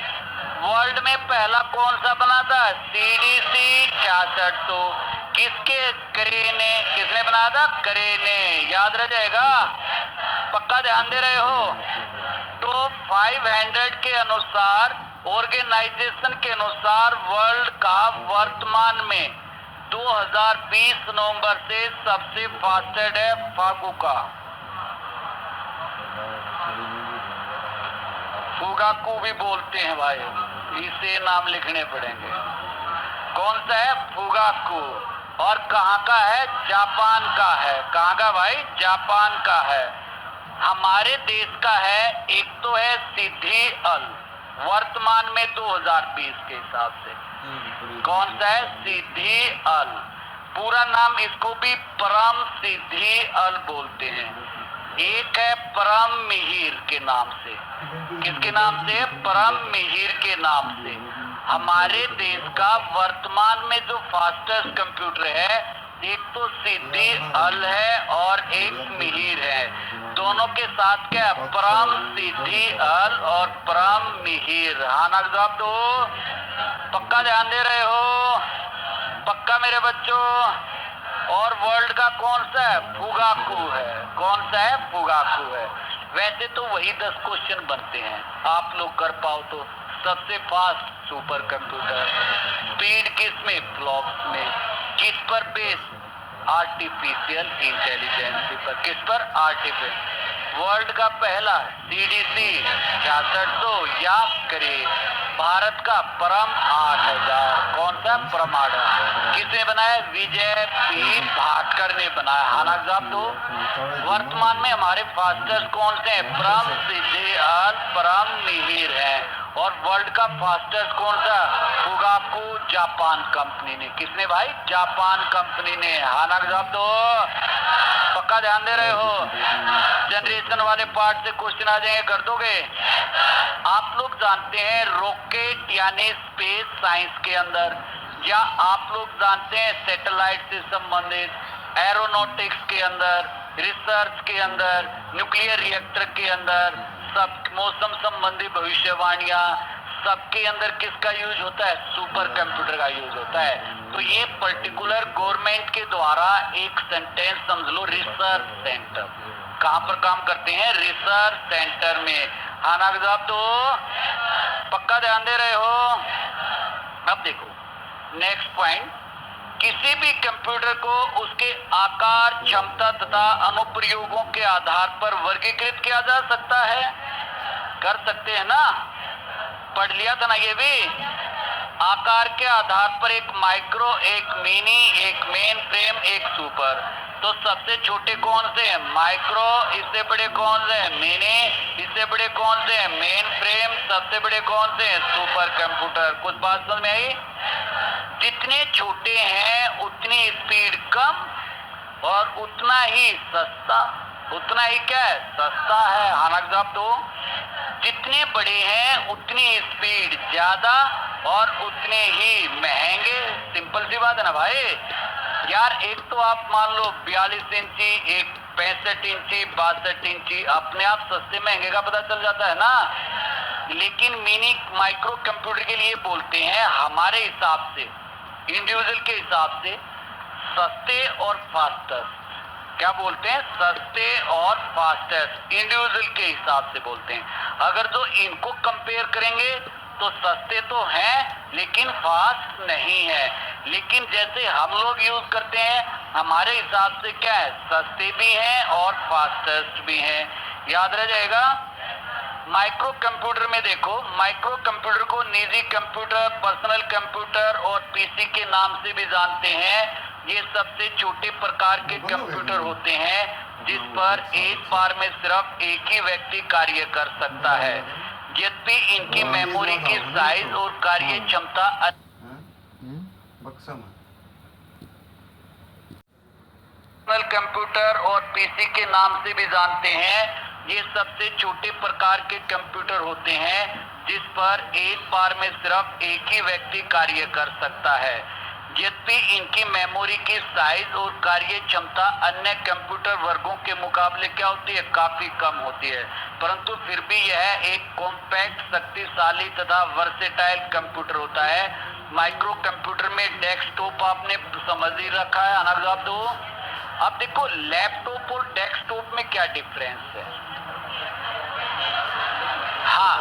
वर्ल्ड में पहला कौन सा बना था? सीडीसी 6600। किसके? करे ने। किसने बनाया था? करे ने। याद रह जाएगा। पक्का ध्यान दे रहे हो? तो 500 के अनुसार, ऑर्गेनाइजेशन के अनुसार वर्ल्ड का वर्तमान में 2020 नवंबर से सबसे फास्टेस्ट है फागुका। फुगाकू भी बोलते हैं भाई। इसे नाम लिखने पड़ेंगे। कौन सा है? फुगाकू। और कहाँ का है? जापान का है। कहाँ का भाई? जापान का है। हमारे देश का है एक तो है सिद्धि अल, वर्तमान में 2020 के हिसाब से। कौन सा है? सिद्धि अल। पूरा नाम इसको भी परम सिद्धि अल बोलते हैं। एक है परम मिहिर के नाम से। किसके नाम से? परम मिहिर के नाम से। हमारे देश का वर्तमान में जो फास्टेस्ट कंप्यूटर है, एक तो सिद्धि अल है और एक मिहिर है। दोनों के साथ क्या? परम सिद्धि अल और परम मिहिर। हाँ ना साहब। तो पक्का ध्यान दे रहे हो? पक्का मेरे बच्चों? और वर्ल्ड का कौन सा है? फुगाकू है। कौन सा है? फुगाकू है। वैसे तो वही 10 क्वेश्चन बनते हैं, आप लोग कर पाओ तो। सबसे फास्ट सुपर कंप्यूटर, स्पीड किस में? फ्लॉप्स में। किस पर बेस? आर्टिफिशियल इंटेलिजेंस पर। किस पर? आर्टिफिशियल। वर्ल्ड का पहला सीडीसी 6600 या करे। भारत का परम 8000। कौन सा? परम 8000। किसने बनाया? विजय पी भाटकर ने बनाया। हाँ ना साहब। तो वर्तमान में हमारे फास्टेस्ट कौन से हैं? परम सिद्धि अल, परम मिहिर है। और वर्ल्ड का फास्टेस्ट कौन सा? फुगाकू, जापान कंपनी ने। किसने भाई? जापान कंपनी ने। हाँ ना साहब। तो पक्का ध्यान दे रहे हो? जनरेशन वाले पार्ट से क्वेश्चन आ जाएंगे, कर दोगे? आप लोग जानते हैं रॉकेट यानी स्पेस साइंस के अंदर, या आप लोग जानते हैं सैटेलाइट से संबंधित एरोनॉटिक्स के अंदर, रिसर्च के अंदर, न्यूक्लियर रिएक्टर के अंदर, सब मौसम संबंधी भविष्यवाणियां, सबके अंदर किसका यूज होता है? सुपर कंप्यूटर का यूज होता है। तो ये पर्टिकुलर गवर्नमेंट के द्वारा एक सेंटेंस समझ लो, रिसर्च सेंटर। कहाँ पर काम करते हैं? रिसर्च सेंटर में। हाँ ना साहब। तो पक्का ध्यान दे रहे हो? अब देखो नेक्स्ट पॉइंट, किसी भी कंप्यूटर को उसके आकार, क्षमता तथा अनुप्रयोगों के आधार पर वर्गीकृत किया जा सकता है। कर सकते हैं ना? पढ़ लिया था ना ये भी। आकार के आधार पर एक माइक्रो, एक मिनी, एक मेन फ्रेम, एक सुपर। तो सबसे छोटे कौन से हैं? माइक्रो। इससे बड़े कौन से हैं? मिनी। इससे बड़े कौन से हैं? Main frame. सबसे बड़े कौन से हैं? Super computer. कुछ बात समझ में आई? जितने छोटे हैं उतनी स्पीड कम और उतना ही सस्ता। उतना ही क्या है? सस्ता है। हालांकि साहब तो जितने बड़े हैं उतनी स्पीड ज्यादा और उतने ही महंगे। सिंपल सी बात है ना भाई। यार एक तो आप मान लो 42 इंची, एक 65 इंची, 62 इंची, अपने आप सस्ते महंगे का पता चल जाता है ना। लेकिन मिनी माइक्रो कंप्यूटर के लिए बोलते हैं हमारे हिसाब से, इंडिविजुअल के हिसाब से सस्ते और फास्टेस्ट। क्या बोलते हैं? सस्ते और फास्टेस्ट, इंडिविजुअल के हिसाब से बोलते हैं। अगर जो इनको कंपेयर करेंगे तो सस्ते तो हैं लेकिन फास्ट नहीं है। लेकिन जैसे हम लोग यूज करते हैं हमारे हिसाब से क्या है, सस्ते भी हैं और फास्टेस्ट भी हैं। याद रह जाएगा। माइक्रो कंप्यूटर में देखो, माइक्रो कंप्यूटर को निजी कंप्यूटर, पर्सनल कंप्यूटर और पीसी के नाम से भी जानते हैं। ये सबसे छोटे प्रकार के कंप्यूटर होते हैं जिस पर एक बार में सिर्फ एक ही व्यक्ति कार्य कर सकता है। यद्यपि इनकी मेमोरी की साइज और कार्य क्षमता पर्सनल कंप्यूटर और पीसी के नाम से भी जानते हैं। ये सबसे छोटे प्रकार के कंप्यूटर होते हैं जिस पर एक बार में सिर्फ एक ही व्यक्ति कार्य कर सकता है। यद्यपि इनकी मेमोरी की साइज और कार्य क्षमता अन्य कंप्यूटर वर्गों के मुकाबले क्या होती है, काफी कम होती है, परंतु फिर भी यह एक कॉम्पैक्ट, शक्तिशाली तथा वर्सेटाइल कंप्यूटर होता है। माइक्रो कंप्यूटर में डेस्कटॉप आपने समझ ही रखा है, आना जवाब दो। अब देखो लैपटॉप और डेस्कटॉप में क्या डिफरेंस है। हाँ,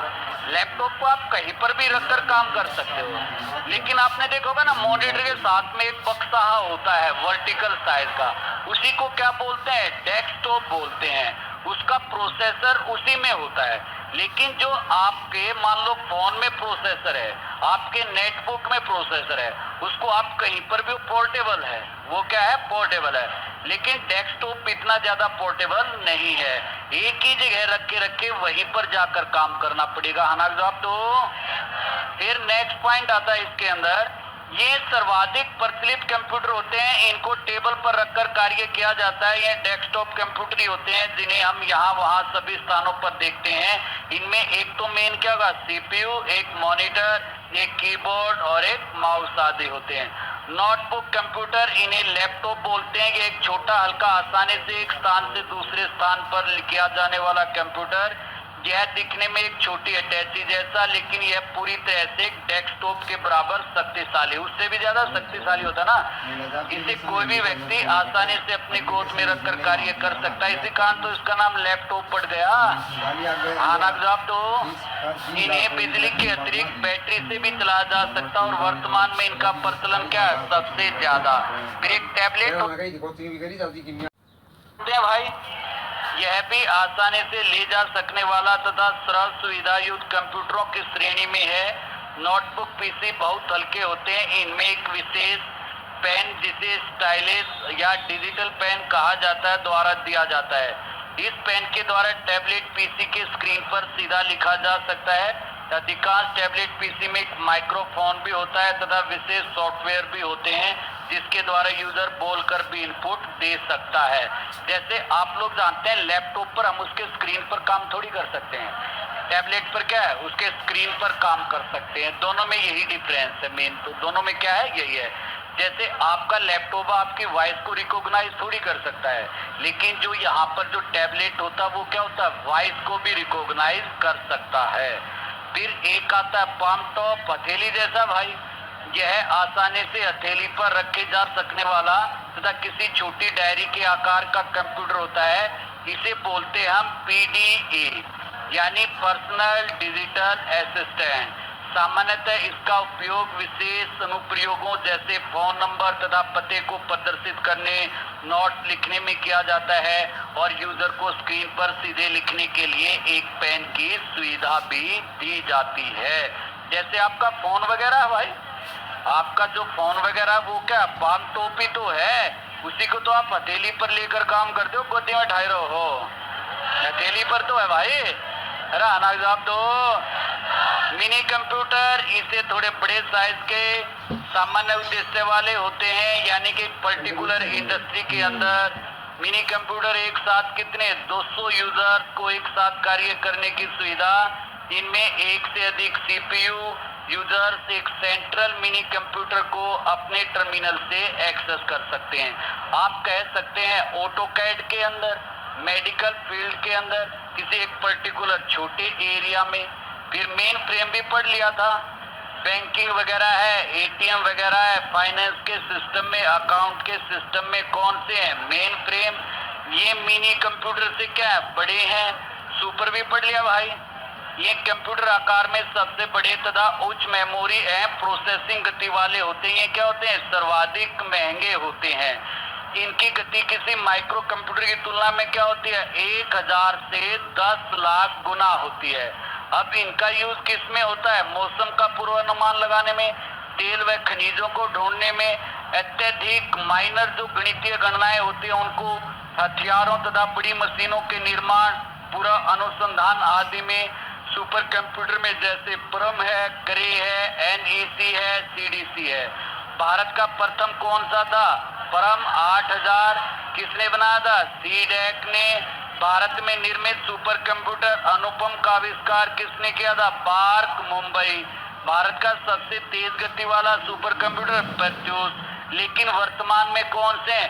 लैपटॉप को आप कहीं पर भी रखकर काम कर सकते हो, लेकिन आपने देखा होगा ना मॉनिटर के साथ में एक बक्सा होता है वर्टिकल साइज का, उसी को क्या बोलते हैं, डेस्कटॉप बोलते हैं। उसका प्रोसेसर उसी में होता है। लेकिन जो आपके मान लो फोन में प्रोसेसर है, आपके नेटबुक में प्रोसेसर है, उसको आप कहीं पर भी, पोर्टेबल है, वो क्या है, पोर्टेबल है। लेकिन डेस्कटॉप इतना ज्यादा पोर्टेबल नहीं है, एक ही जगह रख के वहीं पर जाकर काम करना पड़ेगा। हाँ जवाब दो। फिर नेक्स्ट पॉइंट आता है इसके अंदर, ये सर्वाधिक प्रचलित कंप्यूटर होते हैं, इनको टेबल पर रखकर कार्य किया जाता है। ये डेस्कटॉप कंप्यूटर ही होते हैं जिन्हें हम यहाँ वहाँ सभी स्थानों पर देखते हैं। इनमें एक तो मेन क्या होगा, सीपीयू, एक मॉनिटर, एक कीबोर्ड और एक माउस आदि होते हैं। नोटबुक कंप्यूटर, इन्हें लैपटॉप बोलते हैं। ये एक छोटा हल्का आसानी से एक स्थान से दूसरे स्थान पर किया जाने वाला कंप्यूटर। यह दिखने में एक छोटी अटैची जैसा, लेकिन यह पूरी तरह से डेस्कटॉप के बराबर शक्तिशाली, उससे भी ज्यादा शक्तिशाली होता ना। इसे कोई भी व्यक्ति आसानी से अपनी गोद में रखकर कार्य कर सकता है, इसी कारण तो इसका नाम लैपटॉप पड़ गया। आना जवाब दो। इन्हें बिजली के अतिरिक्त बैटरी से भी चलाया जा सकता है और वर्तमान में इनका प्रचलन क्या है, सबसे ज्यादा। फिर एक टैबलेट भाई, यह भी आसानी से ले जा सकने वाला तथा सरल सुविधा युक्त कंप्यूटरों की श्रेणी में है। नोटबुक पीसी बहुत हल्के होते हैं, इनमें एक विशेष पेन जिसे स्टाइलिस या डिजिटल पेन कहा जाता है द्वारा दिया जाता है। इस पेन के द्वारा टैबलेट पीसी के स्क्रीन पर सीधा लिखा जा सकता है। अधिकांश टैबलेट पीसी में एक माइक्रोफोन भी होता है तथा विशेष सॉफ्टवेयर भी होते हैं जिसके द्वारा यूजर बोलकर भी इनपुट दे सकता है। जैसे आप लोग जानते हैं लैपटॉप पर हम उसके स्क्रीन पर काम थोड़ी कर सकते हैं, टैबलेट पर क्या है, उसके स्क्रीन पर काम कर सकते हैं। दोनों में यही डिफरेंस है मेन, तो दोनों में क्या है, यही है। जैसे आपका लैपटॉप आपकी वॉइस को रिकॉग्नाइज थोड़ी कर सकता है, लेकिन जो यहाँ पर जो टैबलेट होता है वो क्या होता है, वॉइस को भी रिकॉग्नाइज कर सकता है। फिर एक आता है पाम टॉप, हथेली जैसा भाई। यह आसानी से हथेली पर रखे जा सकने वाला तथा किसी छोटी डायरी के आकार का कंप्यूटर होता है। इसे बोलते हैं हम पीडीए, यानी पर्सनल डिजिटल असिस्टेंट। सामान्यतः इसका उपयोग विशेष अनुप्रयोगों जैसे फोन नंबर तथा पते को प्रदर्शित करने, नोट लिखने में किया जाता है और यूजर को स्क्रीन पर सीधे लिखने के लिए एक पेन की सुविधा भी दी जाती है। जैसे आपका फोन वगैरह भाई, आपका जो फोन वगैरह वो क्या पाम टॉप ही तो है, उसी को तो आप हथेली पर लेकर काम करते हो, गोदी में ढाई रहो हो, हथेली पर तो है भाई। अरे आना जवाब दो। मिनी कंप्यूटर, इसे थोड़े बड़े साइज के सामान्य उद्देश्य वाले होते हैं, यानी कि पर्टिकुलर इंडस्ट्री के अंदर मिनी कंप्यूटर एक साथ कितने 200 यूजर को एक साथ कार्य करने की सुविधा। इनमें एक से अधिक सीपीयू, यूजर्स एक सेंट्रल मिनी कंप्यूटर को अपने टर्मिनल से एक्सेस कर सकते हैं। आप कह सकते हैं ऑटोकैड के अंदर, मेडिकल फील्ड के अंदर, किसी एक पर्टिकुलर छोटे एरिया में। फिर मेन फ्रेम भी पढ़ लिया था, बैंकिंग वगैरह है, एटीएम वगैरह है, फाइनेंस के सिस्टम में, अकाउंट के सिस्टम में कौन से हैं मेन फ्रेम। ये मिनी कंप्यूटर से क्या है, बड़े हैं। सुपर भी पढ़ लिया भाई। ये कंप्यूटर आकार में सबसे बड़े तथा उच्च मेमोरी एवं प्रोसेसिंग गति वाले होते हैं। ये क्या होते हैं, सर्वाधिक महंगे होते हैं। इनकी गति किसी माइक्रो कंप्यूटर की तुलना में क्या होती है, 1000 से 10 लाख गुना होती है। अब इनका यूज किस में होता है, मौसम का पूर्वानुमान लगाने में, तेल व खनिजों को ढूंढने में, अत्यधिक माइनर जो गणितीय गणनाएं होती है उनको, हथियारों तथा बड़ी मशीनों के निर्माण, पूरा अनुसंधान आदि में। सुपर कंप्यूटर में जैसे परम है, करे है, एनईसी है, सीडीसी है। भारत का प्रथम कौन सा था, परम 8000 किसने बनाया था, सीडैक ने। भारत में निर्मित सुपर कंप्यूटर अनुपम का आविष्कार किसने किया था, पार्क मुंबई। भारत का सबसे तेज गति वाला सुपर कंप्यूटर प्रत्यूष। लेकिन वर्तमान में कौन से,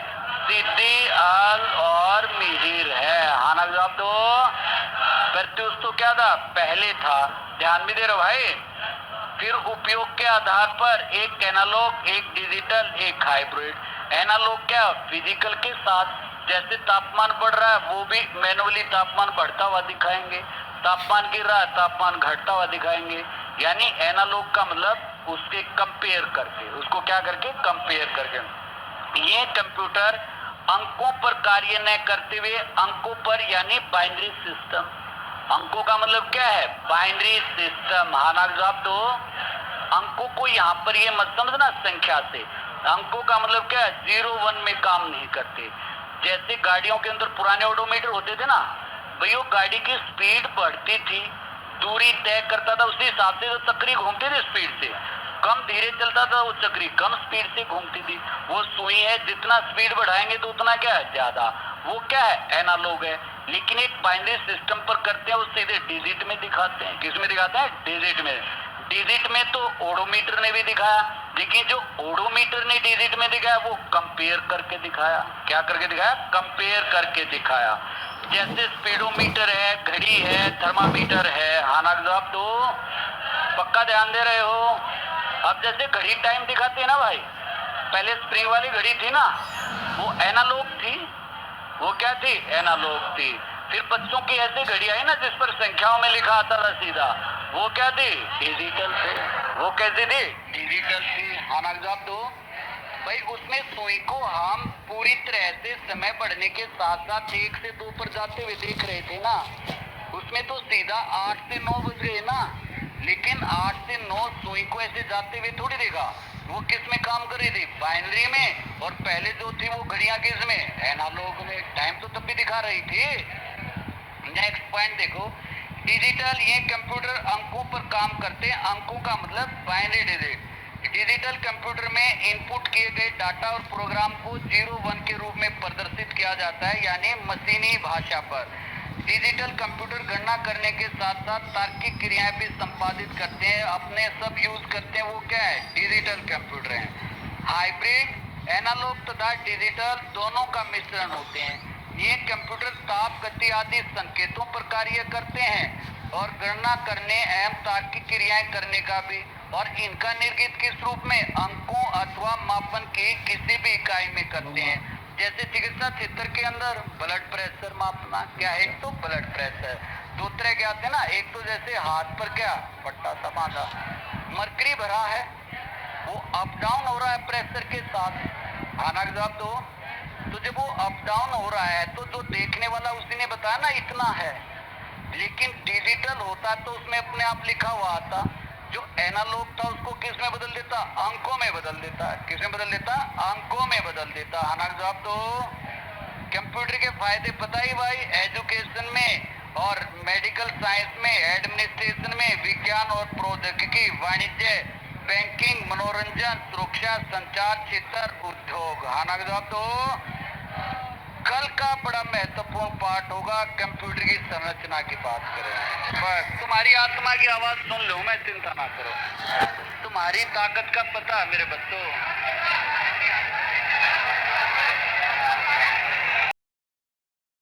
सिद्धि आल और मिहिर है। हाँ ना जवाब दो। प्रत्यूष तो क्या था, पहले था, ध्यान भी दे रहे भाई। फिर उपयोग के आधार पर एक एनालॉग, एक डिजिटल, एक हाइब्रिड। एनालॉग क्या, फिजिकल के साथ, जैसे तापमान बढ़ रहा है वो भी मैनुअली तापमान बढ़ता हुआ दिखाएंगे, तापमान गिर रहा है तापमान घटता हुआ दिखाएंगे। यानी एनालॉग का मतलब उसके कंपेयर करके, उसको क्या करके, कंपेयर करके। ये कंप्यूटर अंकों पर कार्य न करते हुए अंकों पर, यानी बाइनरी सिस्टम। अंकों का मतलब क्या है, बाइनरी सिस्टम। हाँ ना जवाब दो। अंकों को यहाँ पर ये मत समझना संख्या से, अंकों का मतलब क्या है, 0 1 में काम नहीं करते। जैसे गाड़ियों के अंदर पुराने ऑडोमीटर होते थे ना भाई, वो गाड़ी की स्पीड बढ़ती थी, दूरी तय करता था, उसी हिसाब से तो चक्री घूमती थी स्पीड से। कम धीरे चलता था वो चक्री कम स्पीड से घूमती थी। वो सुई है, जितना स्पीड बढ़ाएंगे तो उतना क्या है, ज्यादा। वो क्या है, एनालॉग है। लेकिन एक बाइनरी सिस्टम पर करते हैं, वो सीधे डिजिट में दिखाते हैं। किस में दिखाते हैं, डिजिट में। डिजिट में तो ओडोमीटर ने भी दिखाया, लेकिन जो ओडोमीटर ने डिजिट में दिखाया वो कंपेयर करके दिखाया। क्या करके दिखाया, कंपेयर करके दिखाया। जैसे स्पीडोमीटर है, घड़ी है, थर्मामीटर है। हाँ ना जवाब दो, पक्का ध्यान दे रहे हो। अब जैसे घड़ी टाइम दिखाती है ना भाई, पहले स्प्रिंग वाली घड़ी थी ना, वो एनालॉग थी। वो क्या थी, एनालॉग थी। फिर बच्चों की ऐसी घड़ी आई ना जिस पर संख्याओं में लिखा आता था सीधा, वो क्या थी, डिजिटल थी। वो कैसी थी, डिजिटल थी। हाँ ना जवाब दो भाई। उसमें सुई को हम पूरी तरह से समय बढ़ने के साथ साथ 1 से 2 पर जाते हुए देख रहे थे ना, उसमें तो सीधा 8 से 9 बज गए ना। लेकिन 8 से 9 सुई को ऐसे जाते हुए थोड़ी देखा, वो किस में काम कर रही थी, बाइनरी में। और पहले जो थी वो घड़ियां किस में, एनालॉग में। टाइम तो तब भी दिखा रही थी। नेक्स्ट पॉइंट देखो, डिजिटल, ये कंप्यूटर अंकों पर काम करते हैं। अंकों का मतलब बाइनरी डिजिट। डिजिटल कंप्यूटर में इनपुट किए गए डाटा और प्रोग्राम को 0 1 के रूप में प्रदर्शित किया जाता है, यानी मशीनी भाषा पर। डिजिटल कंप्यूटर गणना करने के साथ साथ तार्किक क्रियाएं भी संपादित करते हैं, अपने सब यूज करते हैं। वो क्या है, डिजिटल कंप्यूटर है। हाइब्रिड, एनालॉग तथा डिजिटल दोनों का मिश्रण होते हैं। ये कंप्यूटर ताप, गति आदि संकेतों पर कार्य करते हैं और गणना करने एवं तार्किक क्रियाएं करने का भी। और इनका निर्गत किस रूप में, अंकों अथवा मापन की किसी भी इकाई में करते हैं। जैसे चिकित्सा क्षेत्र के अंदर ब्लड प्रेशर मापना, क्या है, एक तो ब्लड प्रेशर, दो तरह के आते हैं ना, एक तो जैसे हाथ पर क्या पट्टा सा बांधा, मरकरी भरा है, वो अप डाउन हो रहा है प्रेशर के साथ। आना जवाब दो। तो जब वो अप डाउन हो रहा है तो जो देखने वाला उसी ने बताया ना इतना है। लेकिन डिजिटल होता तो उसमें अपने आप लिखा हुआ आता। जो एनालॉग था उसको किस में बदल देता, अंकों में बदल देता। किस में बदल देता, अंकों में बदल देता। आना जवाब दो। कंप्यूटर के फायदे पता ही भाई, एजुकेशन में और मेडिकल साइंस में, एडमिनिस्ट्रेशन में, विज्ञान और प्रौद्योगिकी, वाणिज्य, बैंकिंग, मनोरंजन, सुरक्षा, संचार क्षेत्र, उद्योग। हाँ ना जवाब दो। कल का बड़ा महत्वपूर्ण पाठ होगा, कंप्यूटर की संरचना की बात करें। बस तुम्हारी आत्मा की आवाज सुन लो, मैं चिंता ना करो। तुम्हारी ताकत का पता है मेरे बच्चों।